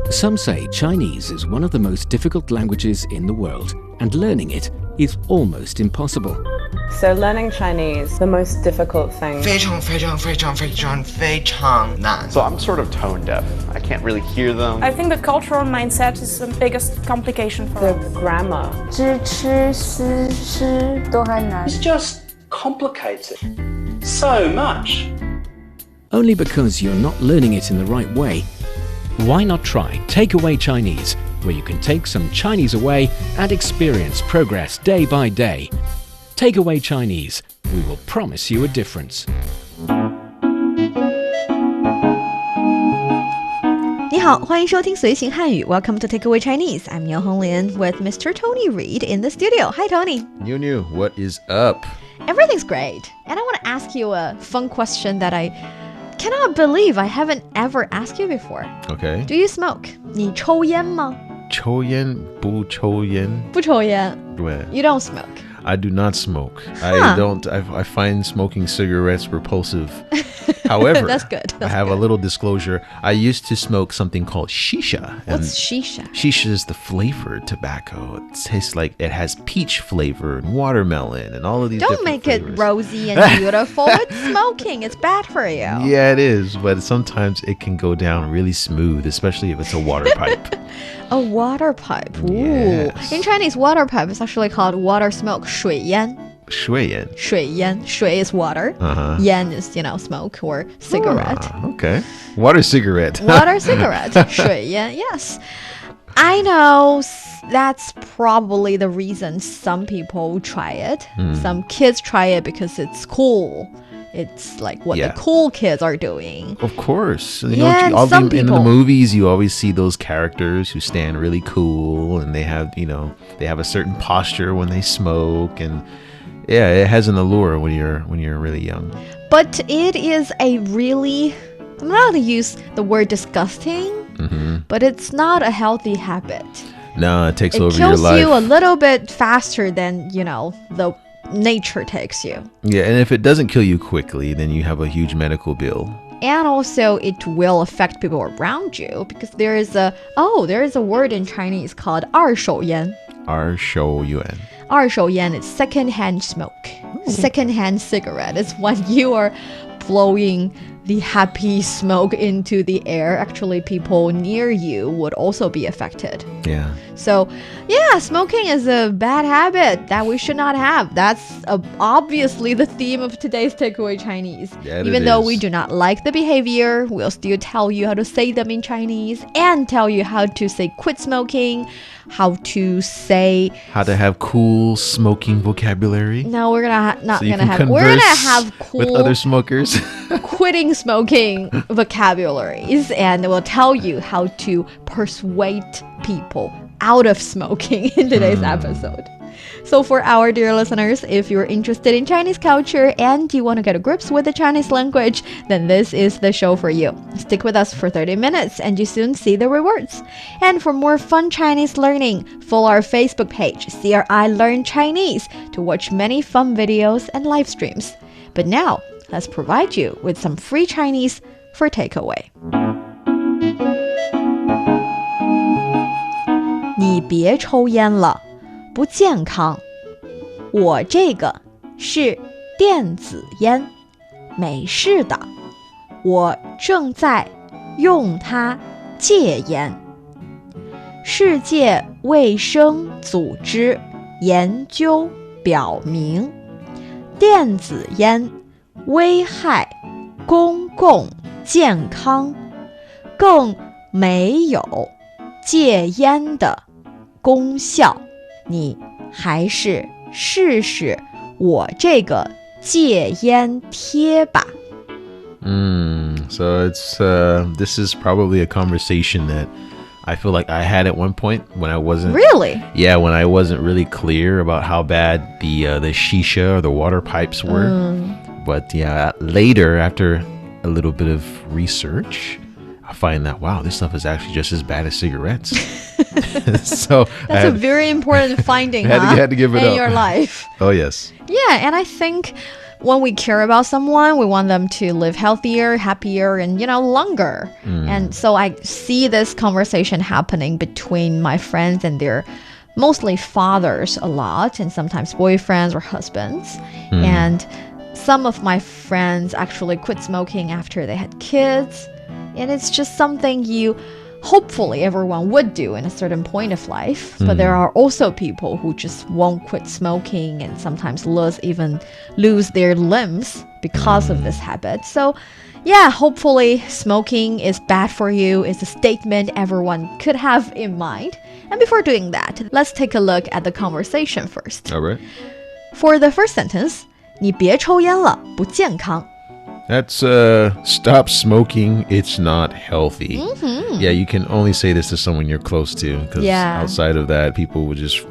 Some say Chinese is one of the most difficult languages in the world, and learning it is almost impossible. So learning Chinese, the most difficult thing. 非常非常非常非常非常难 So I'm sort of tone deaf. I can't really hear them. I think the cultural mindset is the biggest complication for The us. grammar. 知吃思诗都还难 It's just complicated so much. Only because you're not learning it in the right way. Why not try Takeaway Chinese, where you can take some Chinese away and experience progress day by day. Takeaway Chinese, we will promise you a difference. 你好，欢迎收听随行汉语 Welcome to Takeaway Chinese. I'm Niuniu Honglin with Mr. Tony Reid in the studio. Hi, Tony. Niuniu, what is up? Everything's great. And I want to ask you a fun question that I cannot believe I haven't ever asked you before. Okay. Do you smoke? 你抽烟吗？抽烟不抽烟？不抽烟。对。You don't smoke. I do not smoke. Huh. I find smoking cigarettes repulsive. However, That's good. I have a little disclosure. I used to smoke something called shisha. What's shisha? Shisha is the flavored tobacco. It tastes like it has peach flavor and watermelon and all of these Don't different make flavors. it rosy and beautiful. It's smoking. It's bad for you. Yeah, it is, but sometimes it can go down really smooth, especially if it's a water pipe. A water pipe. Ooh. Yes. In Chinese, water pipe is actually called water smoke. 水烟.水烟.水烟. 水 is water. Yan is, smoke or cigarette. Okay. Water cigarette. Water cigarette. 水烟. Yes. I know that's probably the reason some people try it. Some kids try it because it's cool. It's like what the cool kids are doing. Of course. Some In the people. movies, you always see those characters who stand really cool and they have a certain posture when they smoke, and yeah, it has an allure when you're really young. But it is a really, I'm not going to use the word disgusting, but it's not a healthy habit. No, it takes over your life. It kills you a little bit faster than, the nature takes you. Yeah, and if it doesn't kill you quickly, then you have a huge medical bill. And also it will affect people around you because there is a word in Chinese called 二手烟. 二手烟. 二手烟 is secondhand smoke. Secondhand cigarette is when you are blowing the happy smoke into the air. Actually, people near you would also be affected. Yeah. So, yeah, smoking is a bad habit that we should not have. That's obviously the theme of today's Takeaway Chinese. Even though we do not like the behavior, we'll still tell you how to say them in Chinese and tell you how to say quit smoking, how to have cool smoking vocabulary. No, we're gonna We're gonna have cool with other smokers. quitting smoking vocabularies, and we'll tell you how to persuade people out of smoking in today's episode. So for our dear listeners, if you're interested in Chinese culture and you want to get to grips with the Chinese language, then this is the show for you. Stick with us for 30 minutes and you soon see the rewards. And for more fun Chinese learning, follow our Facebook page, CRI Learn Chinese, to watch many fun videos and live streams. But now, let's provide you with some free Chinese for takeaway. 你别抽烟了，不健康。我这个是电子烟，没事的。我正在用它戒烟。世界卫生组织研究表明，电子烟危害公共健康，更没有戒烟的功效。你还是试试我这个戒烟贴吧。So this is probably a conversation that I feel like I had at one point when I wasn't Really? Yeah, when I wasn't really clear about how bad the shisha or the water pipes were. But yeah, later, after a little bit of research, I find that, wow, this stuff is actually just as bad as cigarettes. So That's a very important finding had to give it in up. your life. Oh, yes. Yeah, and I think when we care about someone, we want them to live healthier, happier, and, longer. And so I see this conversation happening between my friends and their mostly fathers a lot, and sometimes boyfriends or husbands. And some of my friends actually quit smoking after they had kids. And it's just something hopefully everyone would do in a certain point of life. But there are also people who just won't quit smoking and sometimes lose their limbs because of this habit. So yeah, hopefully smoking is bad for you is a statement everyone could have in mind. And before doing that, let's take a look at the conversation first. All right. For the first sentence, 你别抽烟了，不健康. That's stop smoking. It's not healthy. Yeah, you can only say this to someone you're close to, because outside of that, people would just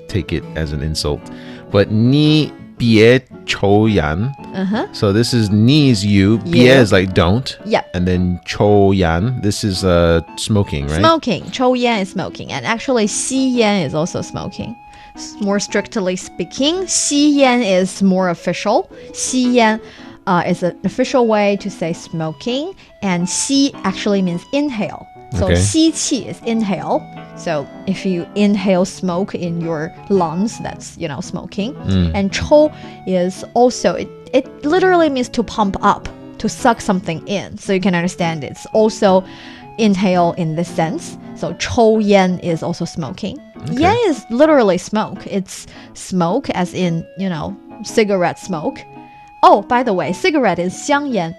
take it as an insult. But 你别抽烟. So this is 你 is you. 别 is like don't. Yep. And then 抽烟. This is smoking, right? Smoking. 抽烟 is smoking. And actually 吸烟 is also smoking. More strictly speaking, 吸烟 is more official. 吸烟 is an official way to say smoking, and 吸 actually means inhale. So 吸气 is inhale. So if you inhale smoke in your lungs, that's, smoking. And 抽 is also, it literally means to pump up, to suck something in. So you can understand it's also inhale in this sense. So 抽烟 is also smoking. Yan is literally smoke. It's smoke as in, cigarette smoke. Oh, by the way, cigarette is 香烟.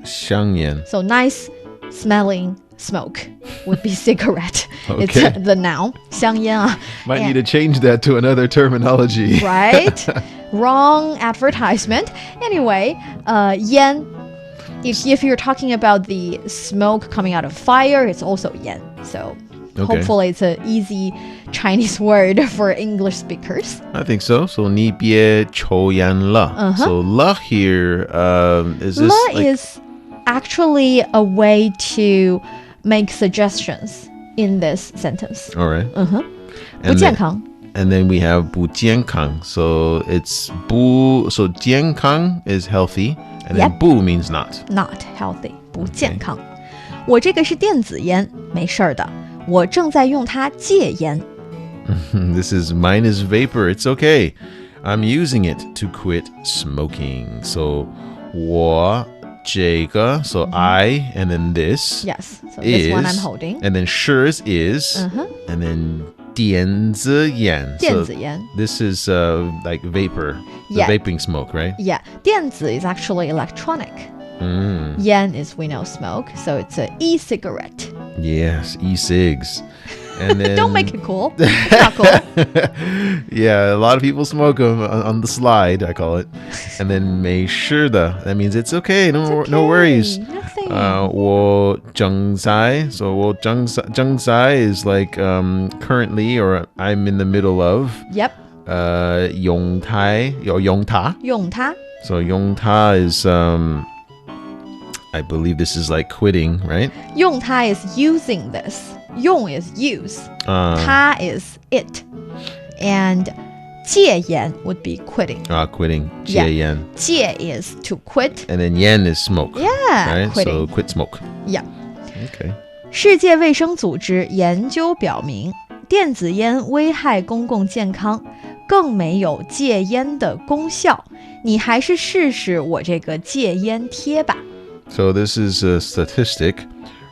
香烟. So nice smelling smoke would be cigarette. It's the noun. 香烟啊. Might need to change that to another terminology. Right? Wrong advertisement. Anyway, 烟. If you're talking about the smoke coming out of fire, it's also 烟. So hopefully it's an easy Chinese word for English speakers. I think so. So 你别抽烟了. So 了 here is this 了 is actually a way to make suggestions in this sentence. All right. 不健康. And then we have 不健康. So it's 不, so 健康 is healthy, and then 不 means not. Not healthy. 不健康. 我这个是电子烟，没事儿的。我正在用它戒烟。This is mine is vapor. It's okay. I'm using it to quit smoking. So 我这个, so I, and then this. Yes. So is, this one I'm holding. And then 是 is, and then 电子烟. 电子烟. So this is like vapor, the vaping smoke, right? Yeah. 电子 is actually electronic. Yan is, we know, smoke. So it's an e-cigarette. Yes, e-cigs. And then, don't make it cool. It's not cool. Yeah, a lot of people smoke them on the slide, I call it. And then 没事的, that means it's okay. No worries. Nothing. 我正在, so 我正在 is like currently, or I'm in the middle of. Yep. 用它.用它. So 用它 is I believe this is like quitting, right? 用它 is using this. 用 is use. 它 is it. And 戒烟 would be quitting. Quitting. 戒烟. 戒 is to quit. And then 烟 is smoke. Yeah, right? quitting. So quit smoke. Yeah. Okay. 世界卫生组织研究表明，电子烟危害公共健康，更没有戒烟的功效。你还是试试我这个戒烟贴吧。So this is a statistic.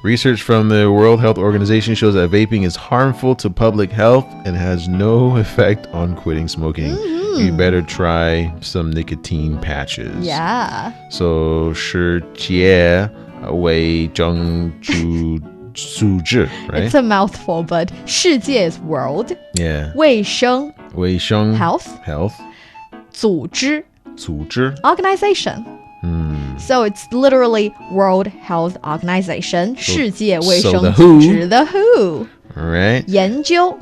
Research from the World Health Organization shows that vaping is harmful to public health and has no effect on quitting smoking. You better try some nicotine patches. Yeah. So 世界卫生组织, right? It's a mouthful, but 世界 is world. Yeah. 卫生 health. 组织 organization. So it's literally World Health Organization, 世界卫生组织 the WHO. Right. 研究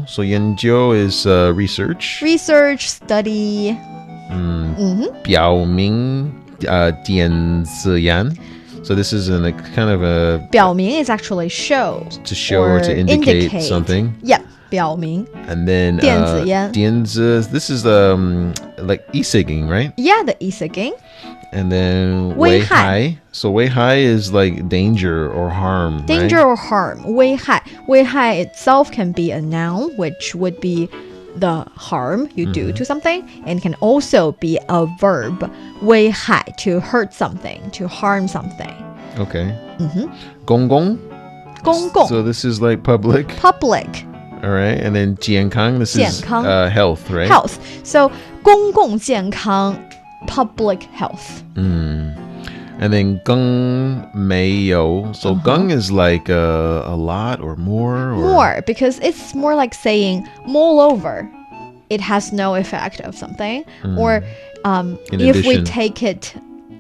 So 研究 is research. Research, study. 表明电子烟 So this is a kind of a 表明 is actually show. To show or to indicate something. Yeah, 表明. And then 电子烟. 电子, this is like e-cigging, right? Yeah, the e-cigging. And then 危害. 危害. So 危害 is like danger or harm. Danger right? or harm. 危害. 危害 itself can be a noun, which would be the harm you do to something, and can also be a verb. 危害 to hurt something, to harm something. Okay. 公共. 公共. So this is like public. Public. All right. And then 健康, this is 健康. Health, right? Health. So 公共健康, public health. And then 更没有. So 更 is like a lot or more. Or... More, because it's more like saying moreover. It has no effect of something. Or if we take it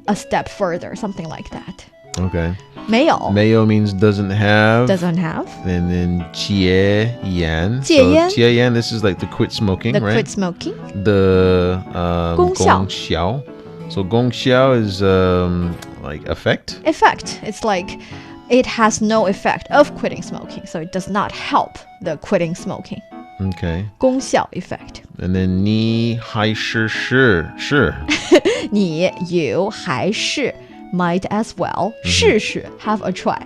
a step further, something like that. Okay. 没有. 没有 means doesn't have. Doesn't have. And then 戒烟. 戒烟. So 戒烟, this is like the quit smoking, The right? quit smoking. The 功效. 功效. So 功效 is like effect. Effect. It's like it has no effect of quitting smoking. So it does not help the quitting smoking. Okay. 功效 effect. And then 你还是是. 你 you 还是 might as well 试试 have a try.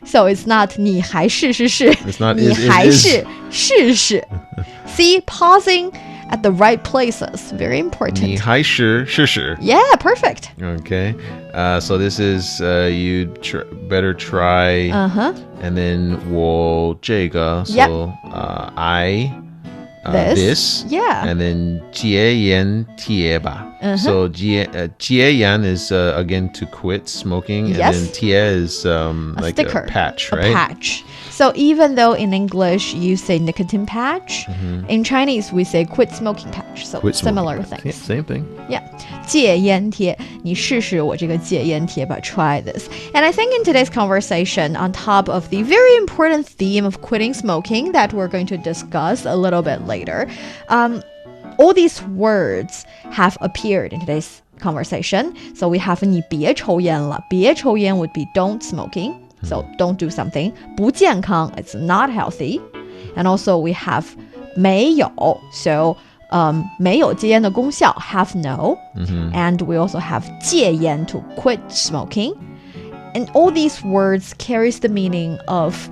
So it's not 你还是 It's not 你 is, 还 it is. 是试试. See, pausing at the right places, very 你 important. 还是试. Yeah, perfect. Okay. So this is you better try. And then 我这个. So Yep. I this. Yeah. And then 戒烟贴吧. So 戒烟 is again to quit smoking. And Yes. then 贴 is like sticker, a patch, a right? patch. So even though in English you say nicotine patch, in Chinese we say quit smoking patch. So Quit smoking similar patch. things. Yeah, same thing. Yeah. 戒烟贴，你试试我这个戒烟贴吧, try this. And I think in today's conversation, on top of the very important theme of quitting smoking that we're going to discuss a little bit later, all these words have appeared in today's conversation. So we have 你别抽烟了，别抽烟 would be don't smoking. So don't do something. 不健康, it's not healthy. And also we have 没有, so 没有戒烟的功效 have no. And we also have 戒烟 to quit smoking. And all these words carries the meaning of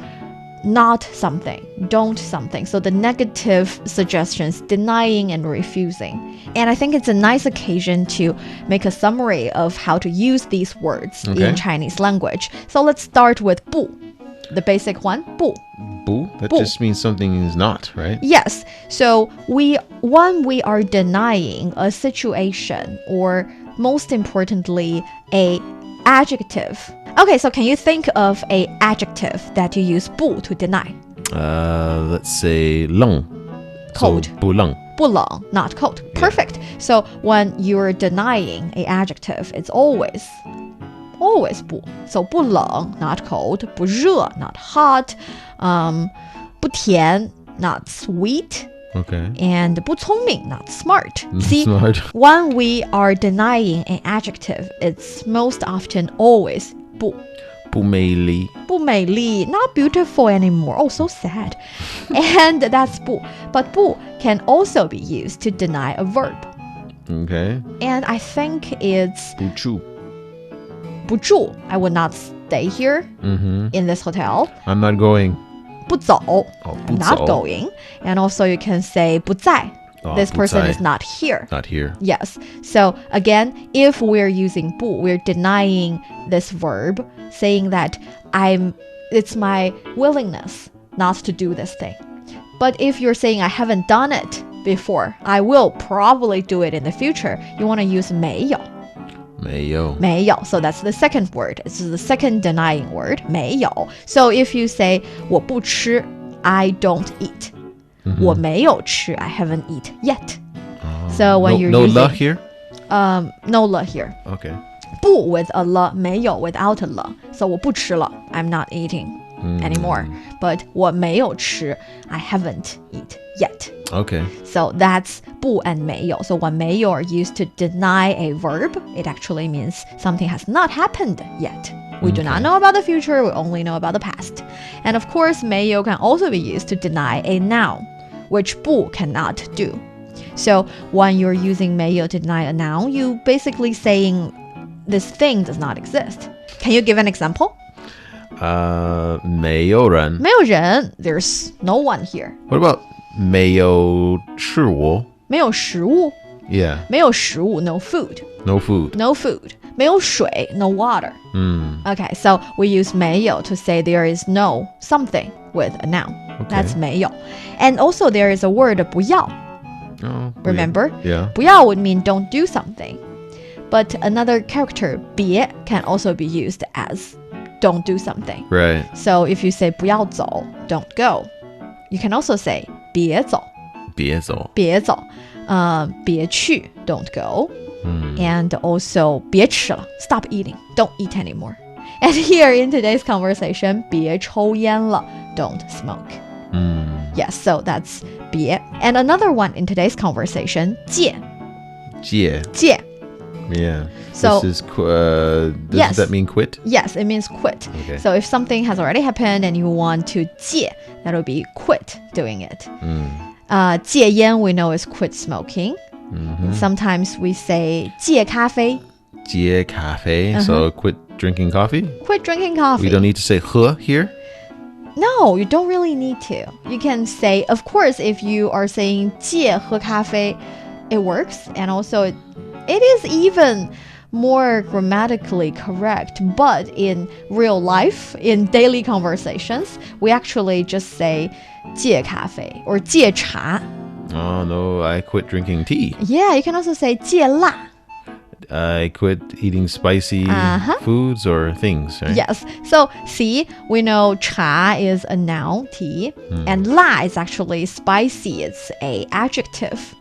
not something, don't something. So the negative suggestions, denying and refusing. And I think it's a nice occasion to make a summary of how to use these words in Chinese language. So let's start with 不, the basic one, 不. 不? That 不. just means something is not, right? Yes. So when we are denying a situation, or most importantly, a adjective. Okay, so can you think of a adjective that you use 不 to deny? Let's say 冷. Cold. So 不冷. 不冷, not cold. Perfect. So when you're denying a adjective, it's always 不. So 不冷, not cold. 不热, not hot. 不甜, not sweet. Okay. And 不聪明, not smart. See, Smart. when we are denying an adjective, it's most often always 不. 不美丽. 不美丽, not beautiful anymore. Oh, so sad. And that's 不. But 不 can also be used to deny a verb. Okay. And I think it's 不住. 不住. I would not stay here in this hotel. I'm not going. 不走. Oh, I'm 不 not 走. going. And also you can say 不在. Oh, This 不 person 在. is not here. Not here. Yes. So again, if we're using 不, we're denying this verb, saying that it's my willingness not to do this thing. But if you're saying I haven't done it before, I will probably do it in the future, you want to use 没有. 没有. 没有. So that's the second word. It's the second denying word. 没有. So if you say 我不吃, I don't eat. 我没有吃, I haven't eat yet. So when you're no using la here? No la here. Okay. 不 with a la, 没有 without a la. So 我不吃了, I'm not eating anymore. But 我没有吃, I haven't eat yet. Okay. So that's 不 and 没有. So when 没有 are used to deny a verb, it actually means something has not happened yet. We do not know about the future, we only know about the past. And of course, 没有 can also be used to deny a noun, which 不 cannot do. So when you're using 没有 to deny a noun, you basically saying this thing does not exist. Can you give an example? 没有人.没有人, there's no one here. What about 没有食物?没有食物? Yeah. 没有食物, no food. No food. No food. 没有水, no water. Okay, so we use 没有 to say there is no something with a noun. That's 没有. And also there is a word 不要. Oh, Remember? Yeah. 不要 would mean don't do something. But another character 别 can also be used as don't do something. Right. So if you say 不要走, don't go. You can also say 别走.别走.别走. 别去, don't go. And also 别吃了, stop eating, don't eat anymore. And here in today's conversation, 别抽烟了, don't smoke. Yes, so that's 别. And another one in today's conversation, 戒.戒. 戒. Yeah. So, this is does that mean quit? Yes, it means quit. Okay. So if something has already happened and you want to 戒, that would be quit doing it. 戒烟 we know is quit smoking. Sometimes we say 戒咖啡. 戒咖啡. So quit drinking coffee? Quit drinking coffee. We don't need to say 喝 here? No, you don't really need to. You can say, of course, if you are saying 戒喝咖啡, it works. And also it is even more grammatically correct. But in real life, in daily conversations, we actually just say 戒咖啡 or 戒茶. Oh, no, I quit drinking tea. Yeah, you can also say 戒辣. I quit eating spicy foods or things, right? Yes. So, see, we know 茶 is a noun, tea, and 辣 is actually spicy. It's a adjective,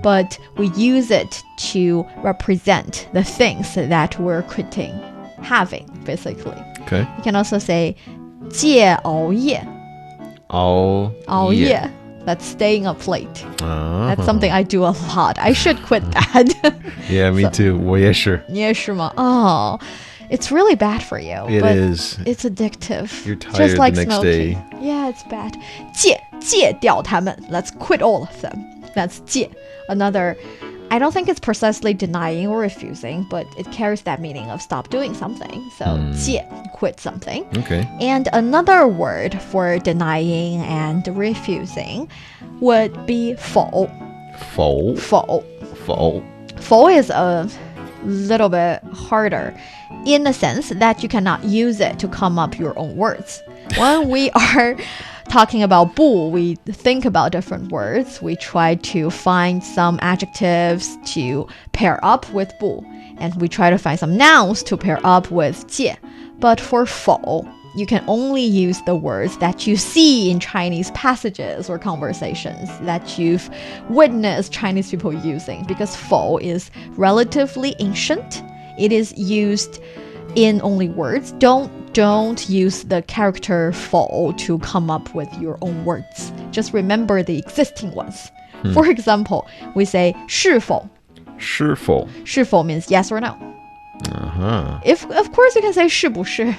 but we use it to represent the things that we're quitting, having, basically. Okay. You can also say 戒熬夜. 熬夜. That's staying up late. That's something I do a lot. I should quit that. Yeah, me too. 我也是. 你也是吗? Oh, it's really bad for you. It but is. It's addictive. You're tired Just like the next smoking. day. Yeah, it's bad. 戒掉他们. Let's quit all of them. That's 戒. Another, I don't think it's precisely denying or refusing, but it carries that meaning of stop doing something. So 戒, quit something. Okay. And another word for denying and refusing would be 否. 否. 否. 否. 否 is a little bit harder in the sense that you cannot use it to come up your own words. When we are talking about 不, we think about different words. We try to find some adjectives to pair up with 不, and we try to find some nouns to pair up with 戒. But for 否, you can only use the words that you see in Chinese passages or conversations that you've witnessed Chinese people using, because 否 is relatively ancient. It is used in only words. Don't use the character 否 to come up with your own words. Just remember the existing ones. For example, we say 是否. 是否. 是否 means yes or no. If of course you can say 是不是,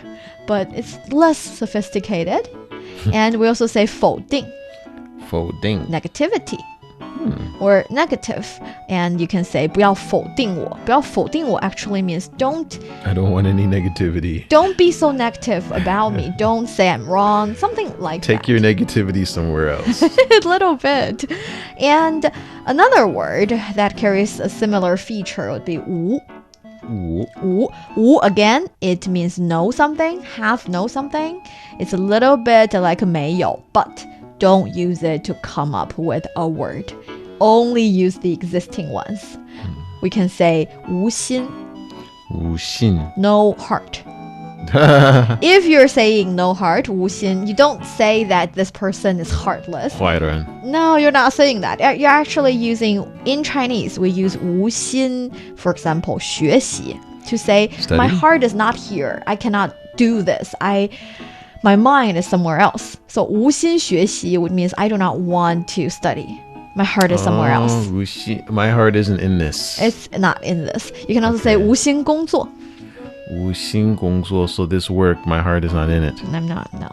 but it's less sophisticated. And we also say 否定. 否定. Negativity. Or negative. And you can say 不要否定我. 不要否定我 actually means I don't want any negativity. don't be so negative about me. Don't say I'm wrong. Something like Take that. your negativity somewhere else. A little bit. And another word that carries a similar feature would be 无. 无 again, it means know something, have know something. It's a little bit like 没有, but don't use it to come up with a word. Only use the existing ones. We can say 无心. 无心. No heart. If you're saying no heart, 无心, you don't say that this person is heartless. 坏人. No, you're not saying that. You're actually using, in Chinese, we use 无心, for example, 学习, to say, Study? my heart is not here. I cannot do this. My mind is somewhere else. So 无心学习 would means I do not want to study. My heart is somewhere else. 无心. My heart isn't in this. It's not in this. You can also say 无心工作.无心工作, so this work, my heart is not in it.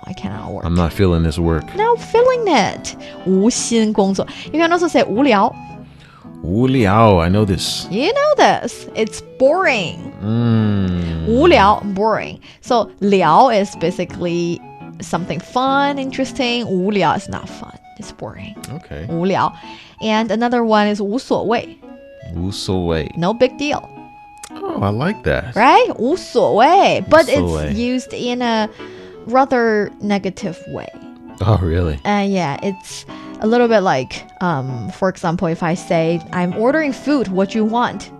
I cannot work. I'm not feeling this work. Not feeling it. 无心工作. You can also say 无聊. 无聊, I know this. You know this. It's boring. 无聊, boring. So 聊 is basically something fun, interesting. 无聊 is not fun. It's boring. Okay. 无聊. And another one is 无所谓. 无所谓. No big deal. Oh, I like that. Right? 无所谓. But 无所谓. it's used in a rather negative way. Oh, really? Yeah, it's a little bit like, for example, if I say, I'm ordering food, what you want?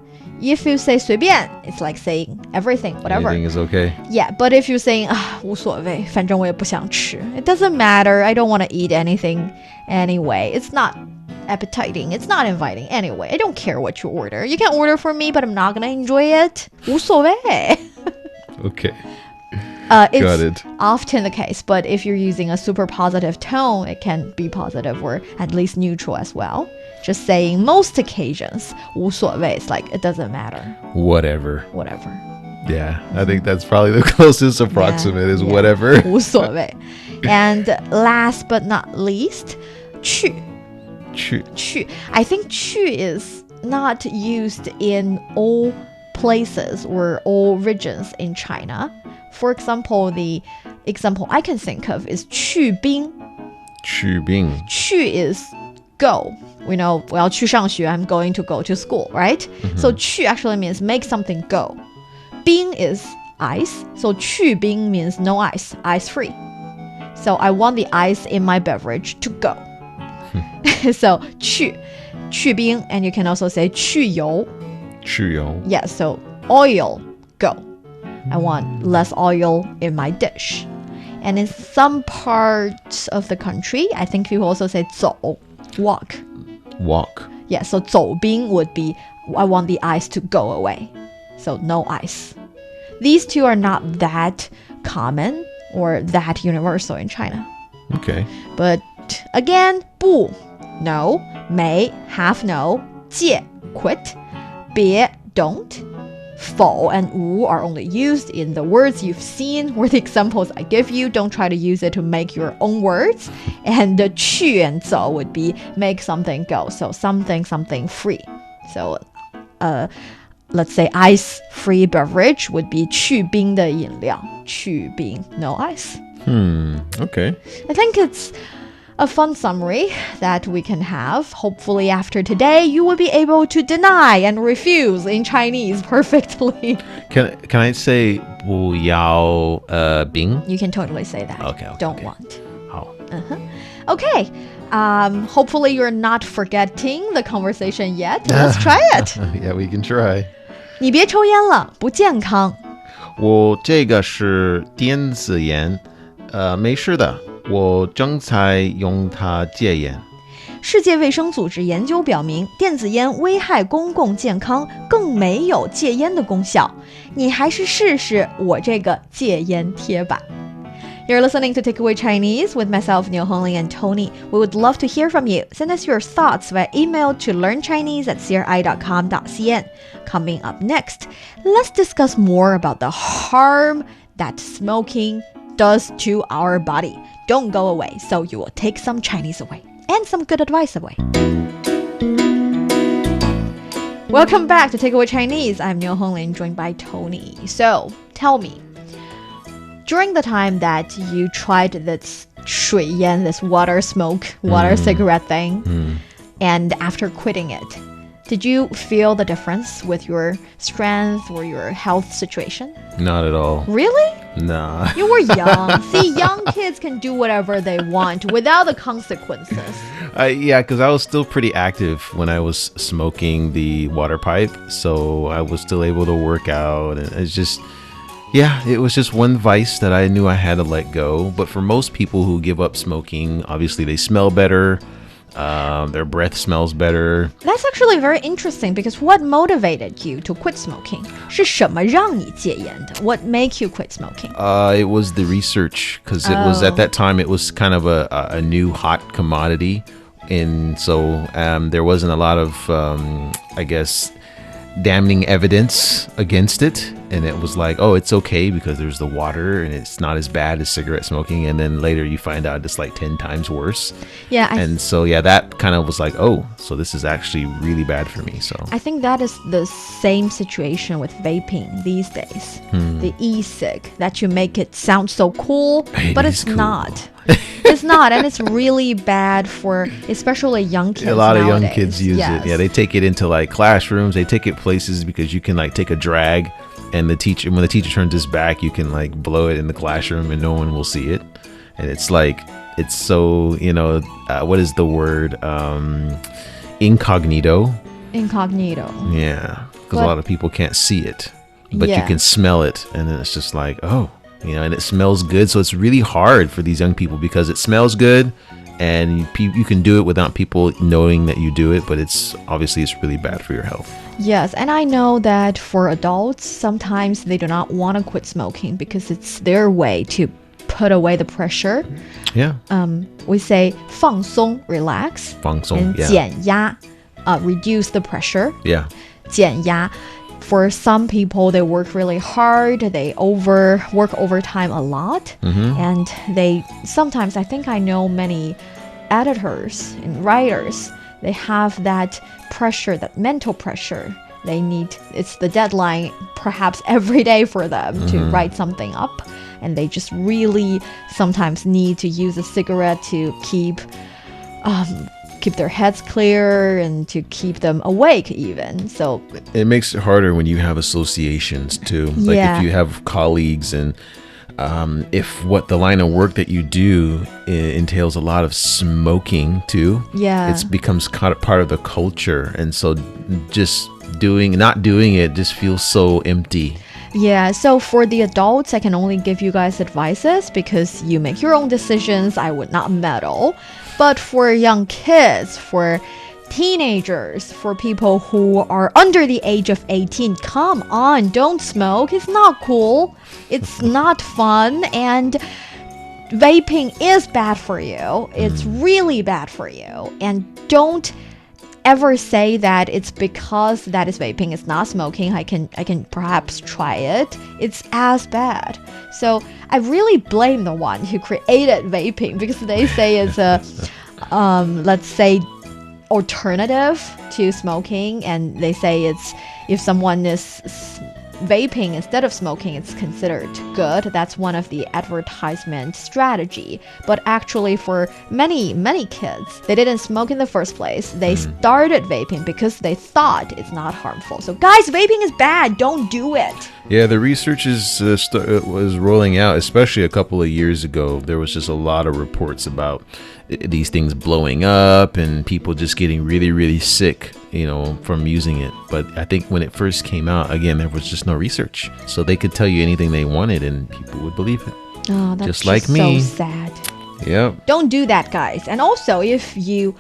If you say 随便, it's like saying everything, whatever. Anything is okay? Yeah, but if you're saying, 无所谓, 反正我也不想吃. It doesn't matter. I don't want to eat anything anyway. It's not appetizing. It's not inviting anyway. I don't care what you order. You can order for me, but I'm not going to enjoy it. 无所谓. Okay. It's Got it. often the case, but if you're using a super positive tone, it can be positive or at least neutral as well. Just saying most occasions, 无所谓, it's like it doesn't matter. Whatever. Yeah, I think that's probably the closest approximate is whatever. 无所谓. And last but not least, 去. 去. I think 去 is not used in all places or all regions in China. For example, the example I can think of is 去冰. 去冰. 去 is go. We know, well, 去上学, I'm going to go to school, right? So 去 actually means make something go. 冰 is ice. So 去冰 means no ice, ice free. So I want the ice in my beverage to go. So 去冰, and you can also say 去油. 去油. Yeah, so oil, go. I want less oil in my dish. And in some parts of the country, I think people also say 走, walk. Walk. Yeah, so 走冰 would be I want the ice to go away. So no ice. These two are not that common or that universal in China. Okay. But again, 不, no, 没, half no, 戒, quit, 别, don't, 否 and 无 are only used in the words you've seen or the examples I give you. Don't try to use it to make your own words. And the 去 and 走 would be make something go. So something free. So let's say ice-free beverage would be 去冰的饮料. 去冰, no ice. Okay. I think it's a fun summary that we can have. Hopefully after today, you will be able to deny and refuse in Chinese perfectly. Can I say 不要冰? You can totally say that. Okay. Don't want. 好. Okay. Hopefully you're not forgetting the conversation yet. Let's try it. Yeah, we can try. 你别抽烟了，不健康。我这个是电子烟，没事的，我正在用它戒烟。世界卫生组织研究表明，电子烟危害公共健康，更没有戒烟的功效。你还是试试我这个戒烟贴吧。You're listening to Takeaway Chinese with myself, Niuniu and Tony. We would love to hear from you. Send us your thoughts via email to learnchinese@cri.com.cn. Coming up next, let's discuss more about the harm that smoking does to our body. Don't go away, so you will take some Chinese away and some good advice away. Welcome back to Takeaway Chinese. I'm Niuniu, joined by Tony. So, tell me, during the time that you tried this 水烟, this water cigarette thing, and after quitting it, did you feel the difference with your strength or your health situation? Not at all. Really? Nah. You were young. See, young kids can do whatever they want without the consequences. Yeah, because I was still pretty active when I was smoking the water pipe, so I was still able to work out, and it's just... Yeah, it was just one vice that I knew I had to let go. But for most people who give up smoking, obviously they smell better, their breath smells better. That's actually very interesting because what motivated you to quit smoking? 是什么让你戒烟的? What make you quit smoking? It was the research, because it was at that time, it was kind of a new hot commodity. And so there wasn't a lot of, I guess, damning evidence against it. and it was like, oh, it's okay because there's the water and it's not as bad as cigarette smoking. And then later you find out it's like 10 times worse. Yeah. So that kind of was like, oh, so this is actually really bad for me. So I think that is the same situation with vaping these days. The e-cig, that you make it sound so cool, but it's cool. not. It's not, and it's really bad for especially young kids. A lot of nowadays. young kids use it. Yeah, they take it into like classrooms. They take it places because you can like take a drag, and when the teacher turns his back, you can like blow it in the classroom, and no one will see it. And it's like it's so what is the word? Incognito. Incognito. Yeah, because a lot of people can't see it, but you can smell it, and then it's just like, oh. And it smells good. So it's really hard for these young people because it smells good and you can do it without people knowing that you do it. But it's really bad for your health. Yes. And I know that for adults, sometimes they do not want to quit smoking because it's their way to put away the pressure. Yeah. We say 放松, relax. 放松, and 减压, reduce the pressure. Yeah. 减压. For some people, they work really hard. They work overtime a lot. And they sometimes, I think I know many editors and writers, they have that pressure, that mental pressure. It's the deadline perhaps every day for them to write something up. And they just really sometimes need to use a cigarette to keep their heads clear and to keep them awake even. So it makes it harder when you have associations too. Like if you have colleagues and if what the line of work that you do entails a lot of smoking too, it becomes kind of part of the culture. And so just not doing it just feels so empty. Yeah, so for the adults, I can only give you guys advices because you make your own decisions. I would not meddle. But for young kids, for teenagers, for people who are under the age of 18, come on, don't smoke. It's not cool. It's not fun. And vaping is bad for you. It's really bad for you. And don't ever say that it's because that is vaping, it's not smoking. I can perhaps try it. It's as bad. So I really blame the one who created vaping because they say it's a let's say alternative to smoking, and they say it's if someone is vaping instead of smoking, it's considered good. That's one of the advertisement strategy. But actually for many kids, they didn't smoke in the first place. They started vaping because they thought it's not harmful. So guys, vaping is bad. Don't do it. Yeah, the research was rolling out, especially a couple of years ago. There was just a lot of reports about these things blowing up and people just getting really, really sick, from using it. But I think when it first came out, again, there was just no research. So they could tell you anything they wanted and people would believe it. Oh, that's just like me. So sad. Yep. Don't do that, guys. And also, if you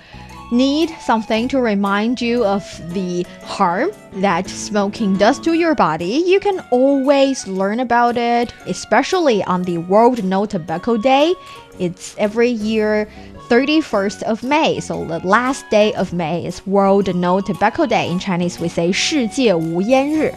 need something to remind you of the harm that smoking does to your body, you can always learn about it, especially on the World No Tobacco Day. It's every year 31st of May, so the last day of May is World No Tobacco Day. In Chinese, we say 世界无烟日.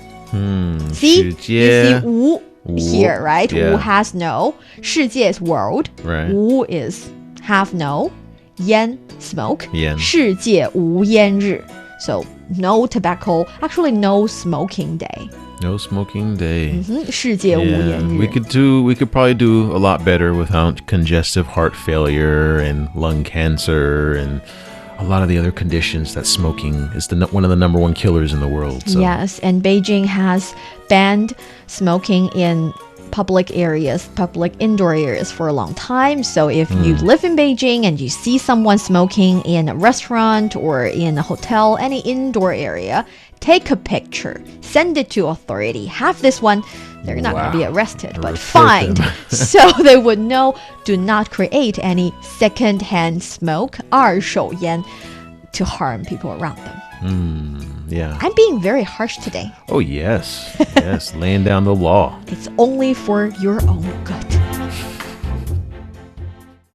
See? You see 无 here, right? Yeah. 无 has no. 世界 is world. Right. 无 is have no. 烟 smoke. 烟. 世界无烟日. So no tobacco, actually no smoking day. No smoking day. 世界无烟日. We could probably do a lot better without congestive heart failure and lung cancer and a lot of the other conditions that smoking is one of the number one killers in the world. So. Yes, and Beijing has banned smoking in public areas, public indoor areas for a long time. So if you live in Beijing and you see someone smoking in a restaurant or in a hotel, any indoor area, take a picture, send it to authority. Have this one, they're not going to be arrested, but fined. So they would know, do not create any second-hand smoke, 二手烟, to harm people around them. Yeah. I'm being very harsh today. Oh, yes. Yes, laying down the law. It's only for your own good.